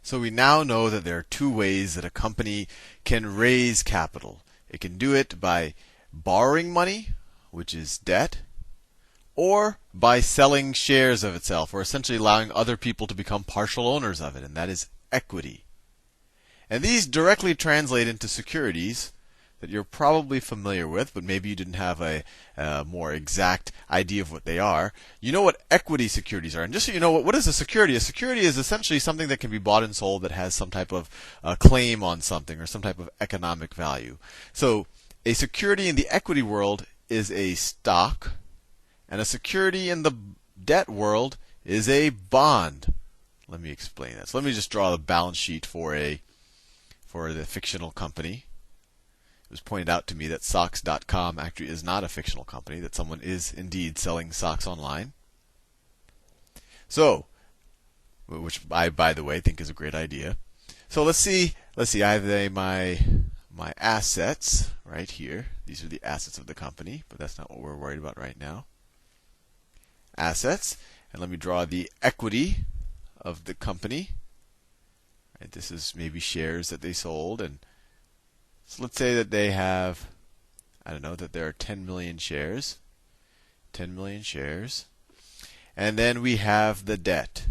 So we now know that there are two ways that a company can raise capital. It can do it by borrowing money, which is debt, or by selling shares of itself, or essentially allowing other people to become partial owners of it, and that is equity. And these directly translate into securities that you're probably familiar with, but maybe you didn't have a more exact idea of what they are. You know what equity securities are. And just so you know, what is a security? A security is essentially something that can be bought and sold that has some type of claim on something or some type of economic value. So a security in the equity world is a stock, and a security in the debt world is a bond. Let me explain that. So let me just draw the balance sheet for the fictional company. It was pointed out to me that stocks.com actually is not a fictional company, that someone is indeed selling stocks online. So, which I, by the way, think is a great idea. So let's see. I have my assets right here. These are the assets of the company, but that's not what we're worried about right now. Assets, and let me draw the equity of the company. Right, this is maybe shares that they sold, and so let's say that they have, I don't know, that there are 10 million shares. 10 million shares. And then we have the debt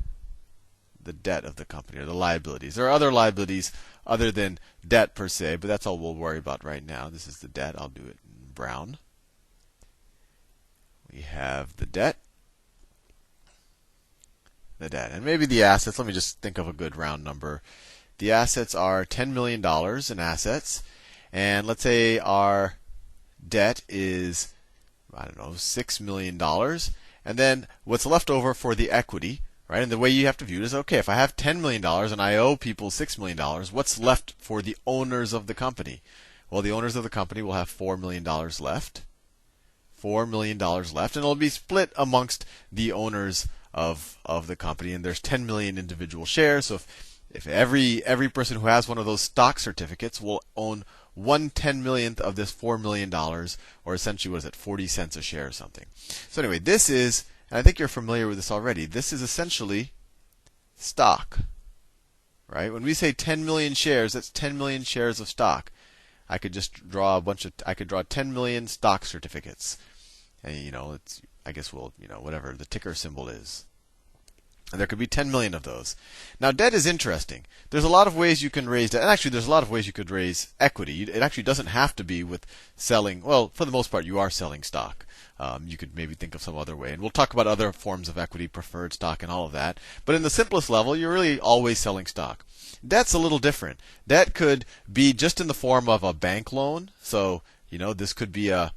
of the company, or the liabilities. There are other liabilities other than debt per se, but that's all we'll worry about right now. This is the debt. I'll do it in brown. We have the debt. And maybe the assets. Let me just think of a good round number. The assets are $10 million in assets. And let's say our debt is, I don't know, $6 million. And then what's left over for the equity, right? And the way you have to view it is, okay, if I have $10 million and I owe people $6 million, what's left for the owners of the company? Well, the owners of the company will have $4 million left. $4 million left. And it'll be split amongst the owners of the company. And there's 10 million individual shares. So if every person who has one of those stock certificates will own 1/10,000,000th of this $4 million, or essentially, what is it, 40 cents a share or something. So anyway, this is, and I think you're familiar with this already, this is essentially stock. Right? When we say 10 million shares, that's 10 million shares of stock. I could just draw I could draw 10 million stock certificates. And it's, I guess whatever the ticker symbol is. And there could be 10 million of those. Now, debt is interesting. There's a lot of ways you can raise debt. And actually, there's a lot of ways you could raise equity. It actually doesn't have to be with selling. Well, for the most part, you are selling stock. You could maybe think of some other way. And we'll talk about other forms of equity, preferred stock, and all of that. But in the simplest level, you're really always selling stock. Debt's a little different. Debt could be just in the form of a bank loan. So, this could be a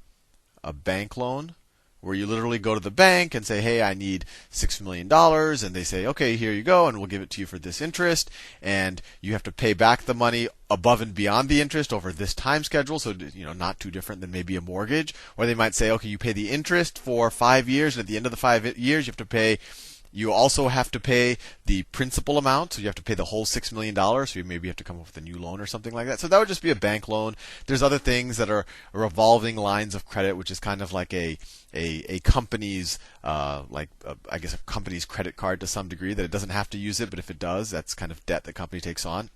bank loan, where you literally go to the bank and say, hey, I need $6 million. And they say, okay, here you go, and we'll give it to you for this interest. And you have to pay back the money above and beyond the interest over this time schedule. So, not too different than maybe a mortgage. Or they might say, okay, you pay the interest for 5 years. And at the end of the 5 years, you also have to pay the principal amount. So you have to pay the whole $6 million. So you maybe have to come up with a new loan or something like that. So that would just be a bank loan. There's other things that are revolving lines of credit, which is kind of like a company's, I guess a company's credit card to some degree, that it doesn't have to use it, but if it does, that's kind of debt the company takes on.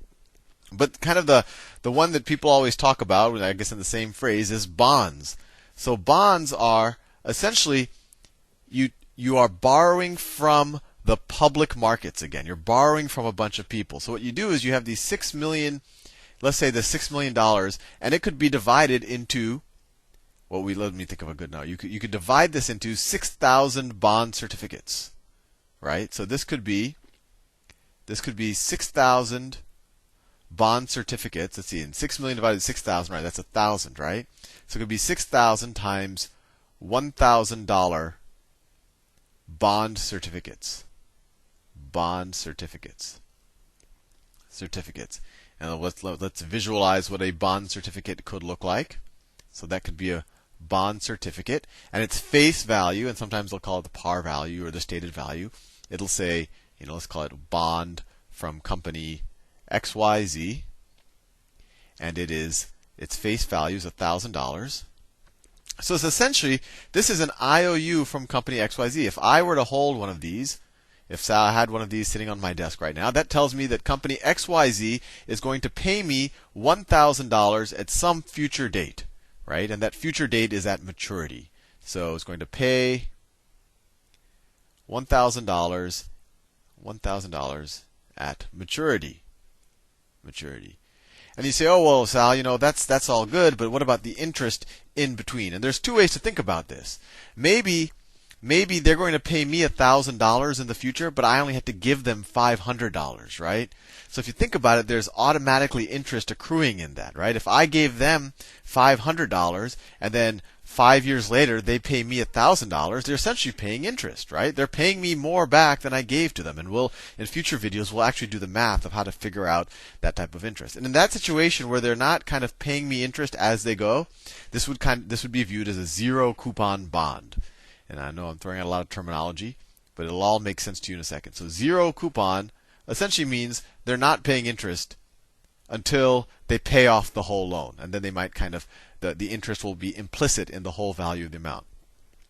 But kind of the one that people always talk about, I guess in the same phrase, is bonds. So bonds are essentially, you are borrowing from the public markets again. You're borrowing from a bunch of people. So what you do is you have these 6 million, let's say the $6 million, and it could be divided into, let me think of a good number. You could divide this into 6,000 bond certificates, right? So this could be 6,000 bond certificates. Let's see, and 6 million divided by 6,000, right? That's 1,000, right? So it could be 6,000 times $1,000 bond certificates. And let's visualize what a bond certificate could look like. So that could be a bond certificate, and its face value, and sometimes they'll call it the par value or the stated value. It'll say, let's call it bond from company XYZ, and its face value is $1,000. So it's essentially, this is an IOU from company XYZ. If I were to hold one of these, if Sal had one of these sitting on my desk right now, that tells me that company XYZ is going to pay me $1,000 at some future date, right? And that future date is at maturity. So it's going to pay $1,000 at maturity. And you say, oh, well, Sal, that's all good, but what about the interest in between? And there's two ways to think about this. Maybe they're going to pay me $1,000 in the future, but I only have to give them $500, right? So if you think about it, there's automatically interest accruing in that, right? If I gave them $500 and then 5 years later they pay me $1,000, they're essentially paying interest, right? They're paying me more back than I gave to them. And in future videos, we'll actually do the math of how to figure out that type of interest. And in that situation where they're not kind of paying me interest as they go, this would be viewed as a zero coupon bond. And I know I'm throwing out a lot of terminology, but it'll all make sense to you in a second. So zero coupon essentially means they're not paying interest until they pay off the whole loan. And then they might the interest will be implicit in the whole value of the amount.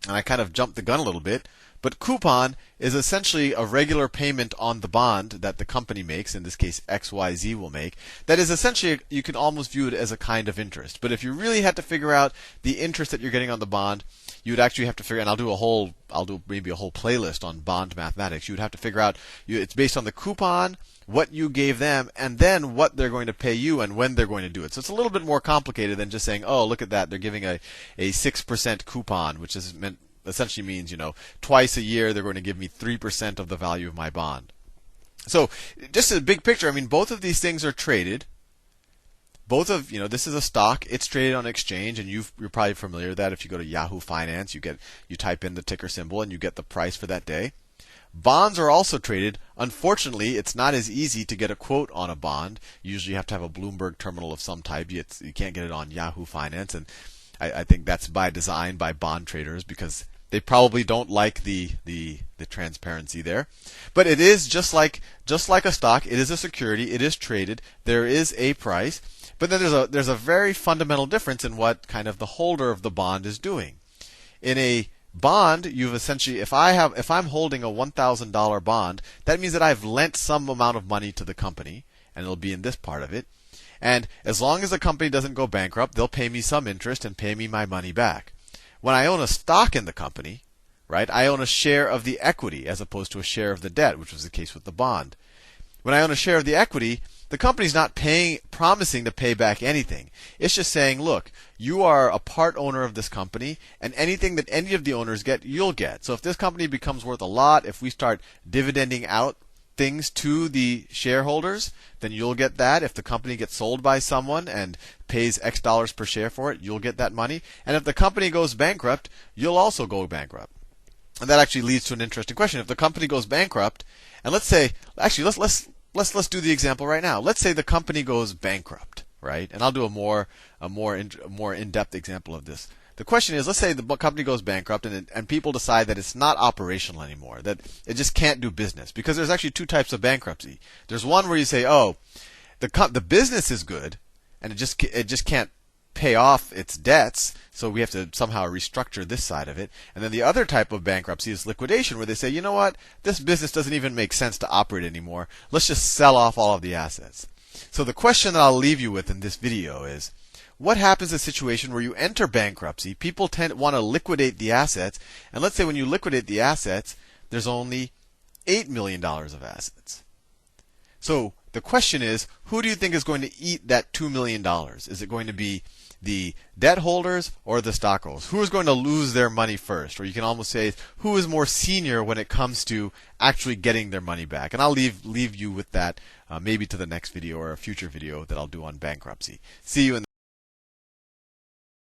And I kind of jumped the gun a little bit, but coupon is essentially a regular payment on the bond that the company makes, in this case XYZ will make. That is essentially, you can almost view it as a kind of interest. But if you really had to figure out the interest that you're getting on the bond, you would actually have to figure, and I'll do maybe a whole playlist on bond mathematics. You would have to figure out, it's based on the coupon, what you gave them, and then what they're going to pay you and when they're going to do it. So it's a little bit more complicated than just saying, oh, look at that, they're giving a 6% coupon, which essentially means, twice a year they're going to give me 3% of the value of my bond. So just a big picture, both of these things are traded. This is a stock. It's traded on exchange, and you're probably familiar with that. If you go to Yahoo Finance, you type in the ticker symbol and you get the price for that day. Bonds are also traded. Unfortunately, it's not as easy to get a quote on a bond. Usually you have to have a Bloomberg terminal of some type. You can't get it on Yahoo Finance, and I think that's by design by bond traders because they probably don't like the transparency there. But it is just like a stock. It is a security. It is traded. There is a price. But then there's a very fundamental difference in what kind of the holder of the bond is doing. In a bond, you've essentially, if I'm holding a $1,000 bond, that means that I've lent some amount of money to the company, and it'll be in this part of it. And as long as the company doesn't go bankrupt, they'll pay me some interest and pay me my money back. When I own a stock in the company, right, I own a share of the equity as opposed to a share of the debt, which was the case with the bond. When I own a share of the equity, the company's not promising to pay back anything. It's just saying, look, you are a part owner of this company, and anything that any of the owners get, you'll get. So if this company becomes worth a lot, if we start dividending out things to the shareholders, then you'll get that. If the company gets sold by someone and pays X dollars per share for it, you'll get that money. And if the company goes bankrupt, you'll also go bankrupt. And that actually leads to an interesting question. If the company goes bankrupt, and let's say, actually, let's do the example right now. Let's say the company goes bankrupt, right? And I'll do a more in-depth example of this. The question is, let's say the company goes bankrupt and people decide that it's not operational anymore, that it just can't do business. Because there's actually two types of bankruptcy. There's one where you say, oh, the business is good, and it just can't pay off its debts, so we have to somehow restructure this side of it. And then the other type of bankruptcy is liquidation, where they say, you know what, this business doesn't even make sense to operate anymore. Let's just sell off all of the assets. So the question that I'll leave you with in this video is, what happens in a situation where you enter bankruptcy? People want to liquidate the assets, and let's say when you liquidate the assets, there's only $8 million of assets. So the question is, who do you think is going to eat that $2 million? Is it going to be the debt holders or the stockholders? Who is going to lose their money first? Or you can almost say, who is more senior when it comes to actually getting their money back? And I'll leave you with that maybe to the next video or a future video that I'll do on bankruptcy. See you in the